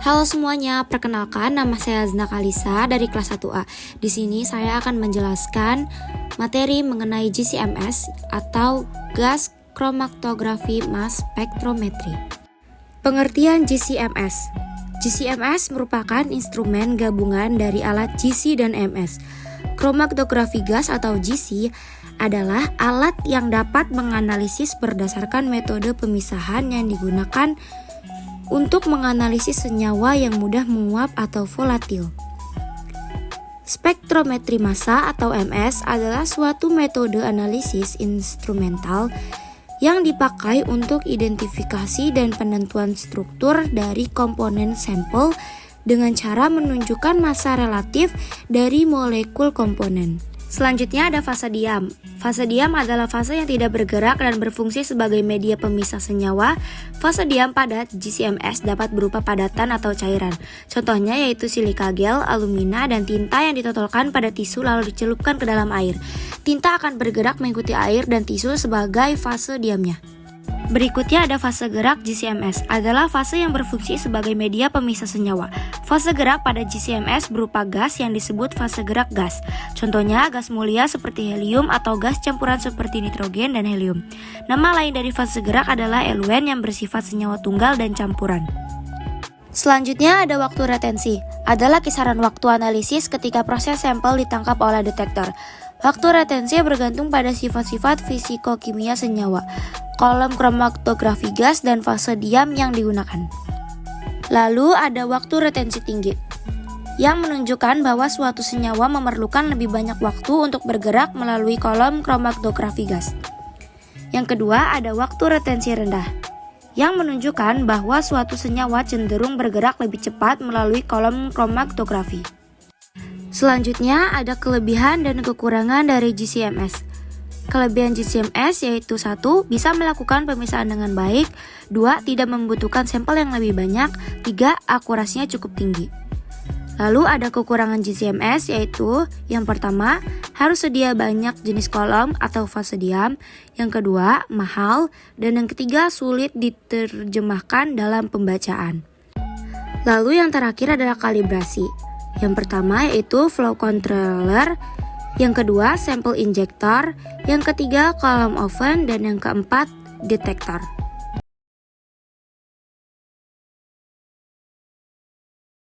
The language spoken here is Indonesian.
Halo semuanya, perkenalkan nama saya Azna Kalisa dari kelas 1A. Di sini saya akan menjelaskan materi mengenai GCMS atau Gas Chromatography Mass Spectrometry. Pengertian GCMS. GCMS merupakan instrumen gabungan dari alat GC dan MS. Chromatography gas atau GC adalah alat yang dapat menganalisis berdasarkan metode pemisahan yang digunakan untuk menganalisis senyawa yang mudah menguap atau volatil. Spektrometri massa atau MS adalah suatu metode analisis instrumental yang dipakai untuk identifikasi dan penentuan struktur dari komponen sampel dengan cara menunjukkan massa relatif dari molekul komponen. Selanjutnya ada fase diam. Fase diam adalah fase yang tidak bergerak dan berfungsi sebagai media pemisah senyawa. Fase diam pada GCMS dapat berupa padatan atau cairan. Contohnya yaitu silika gel, alumina, dan tinta yang ditotolkan pada tisu lalu dicelupkan ke dalam air. Tinta akan bergerak mengikuti air dan tisu sebagai fase diamnya. Berikutnya ada fase gerak. GCMS adalah fase yang berfungsi sebagai media pemisah senyawa. Fase gerak pada GCMS berupa gas yang disebut fase gerak gas. Contohnya gas mulia seperti helium atau gas campuran seperti nitrogen dan helium. Nama lain dari fase gerak adalah eluen yang bersifat senyawa tunggal dan campuran. Selanjutnya ada waktu retensi. Adalah kisaran waktu analisis ketika proses sampel ditangkap oleh detektor. Waktu retensi bergantung pada sifat-sifat fisiko-kimia senyawa, kolom kromatografi gas, dan fase diam yang digunakan. Lalu ada waktu retensi tinggi, yang menunjukkan bahwa suatu senyawa memerlukan lebih banyak waktu untuk bergerak melalui kolom kromatografi gas. Yang kedua ada waktu retensi rendah, yang menunjukkan bahwa suatu senyawa cenderung bergerak lebih cepat melalui kolom kromatografi. Selanjutnya ada kelebihan dan kekurangan dari GCMS. Kelebihan GCMS yaitu 1. Bisa melakukan pemisahan dengan baik. 2. Tidak membutuhkan sampel yang lebih banyak. 3. Akurasinya cukup tinggi. Lalu ada kekurangan GCMS yaitu yang pertama, harus sedia banyak jenis kolom atau fase diam. Yang kedua, mahal. Dan yang ketiga, sulit diterjemahkan dalam pembacaan. Lalu yang terakhir adalah kalibrasi. Yang pertama yaitu flow controller, yang kedua sampel injector, yang ketiga column oven, dan yang keempat detektor.